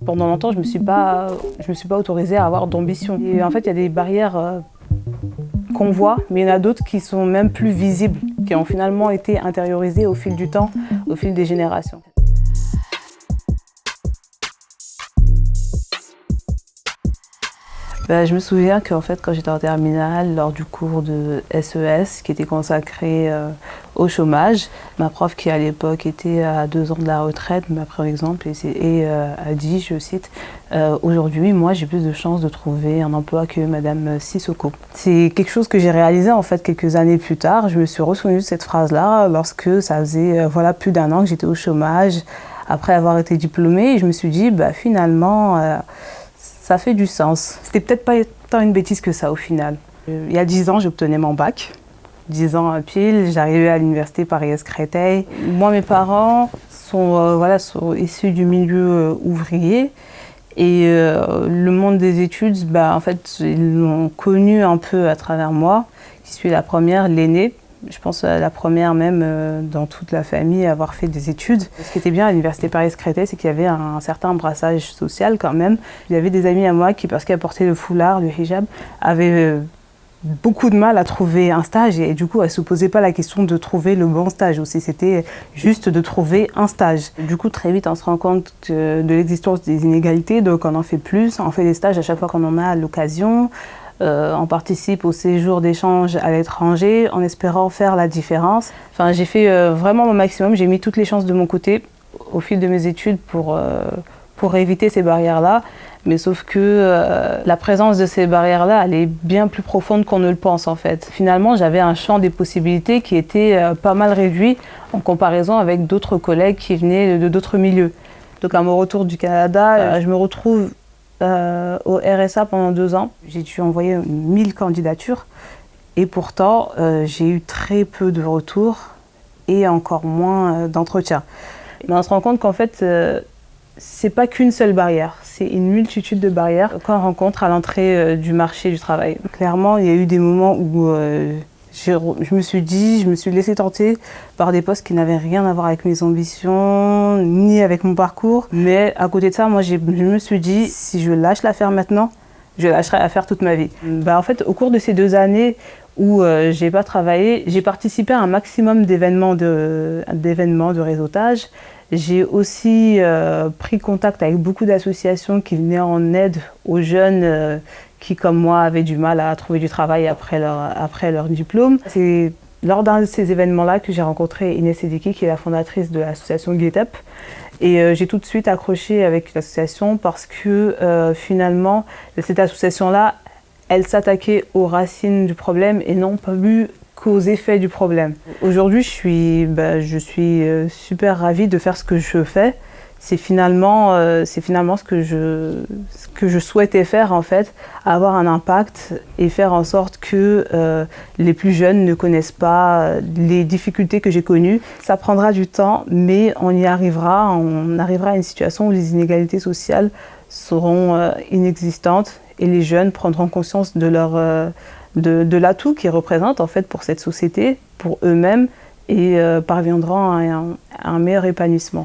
Pendant longtemps, je me suis pas autorisée à avoir d'ambition. Et en fait, il y a des barrières qu'on voit, mais il y en a d'autres qui sont même plus visibles, qui ont finalement été intériorisées au fil du temps, au fil des générations. Je me souviens qu'en fait, quand j'étais en terminale, lors du cours de SES, qui était consacré au chômage, ma prof qui à l'époque était à 2 ans de la retraite m'a pris un exemple et a dit, je cite, aujourd'hui, moi j'ai plus de chances de trouver un emploi que Madame Sissoko. C'est quelque chose que j'ai réalisé en fait quelques années plus tard. Je me suis ressouvenue de cette phrase-là lorsque ça faisait plus d'1 an que j'étais au chômage, après avoir été diplômée, et je me suis dit, finalement, ça fait du sens. C'était peut-être pas tant une bêtise que ça au final. Il y a 10 ans, j'obtenais mon bac. 10 ans pile, j'arrivais à l'université Paris-Créteil. Moi, mes parents sont issus du milieu ouvrier. Et le monde des études, en fait, ils l'ont connu un peu à travers moi, qui suis la première, l'aînée. Je pense la première même dans toute la famille à avoir fait des études. Ce qui était bien à l'université Paris-Créteil, c'est qu'il y avait un certain brassage social quand même. Il y avait des amis à moi qui, parce qu'elles portaient le foulard, le hijab, avaient beaucoup de mal à trouver un stage et du coup elles ne se posaient pas la question de trouver le bon stage aussi, c'était juste de trouver un stage. Du coup très vite on se rend compte de l'existence des inégalités, donc on en fait plus, on fait des stages à chaque fois qu'on en a l'occasion. On participe au séjour d'échange à l'étranger en espérant faire la différence. Enfin, j'ai fait vraiment mon maximum, j'ai mis toutes les chances de mon côté au fil de mes études pour éviter ces barrières-là. Mais sauf que la présence de ces barrières-là, elle est bien plus profonde qu'on ne le pense en fait. Finalement, j'avais un champ des possibilités qui était pas mal réduit en comparaison avec d'autres collègues qui venaient de d'autres milieux. Donc à mon retour du Canada, je me retrouve au RSA pendant 2 ans. J'ai dû envoyer 1000 candidatures et pourtant j'ai eu très peu de retours et encore moins d'entretiens. Mais on se rend compte qu'en fait c'est pas qu'une seule barrière, c'est une multitude de barrières qu'on rencontre à l'entrée du marché du travail. Clairement, il y a eu des moments où je me suis laissée tenter par des postes qui n'avaient rien à voir avec mes ambitions, ni avec mon parcours. Mais à côté de ça, moi, je me suis dit, si je lâche l'affaire maintenant, je lâcherai l'affaire toute ma vie. En fait, au cours de ces 2 années où j'ai pas travaillé, j'ai participé à un maximum d'événements de réseautage. J'ai aussi pris contact avec beaucoup d'associations qui venaient en aide aux jeunes qui, comme moi, avaient du mal à trouver du travail après leur diplôme. C'est lors d'un de ces événements-là que j'ai rencontré Inès Sediki, qui est la fondatrice de l'association Get Up. Et j'ai tout de suite accroché avec l'association parce que finalement, cette association-là, elle s'attaquait aux racines du problème et non pas plus qu'aux effets du problème. Aujourd'hui, je suis super ravie de faire ce que je fais. C'est finalement ce que je souhaitais faire en fait, avoir un impact et faire en sorte que les plus jeunes ne connaissent pas les difficultés que j'ai connues. Ça prendra du temps, mais on y arrivera. On arrivera à une situation où les inégalités sociales seront inexistantes et les jeunes prendront conscience de de l'atout qu'ils représentent en fait pour cette société, pour eux-mêmes et parviendront à un meilleur épanouissement.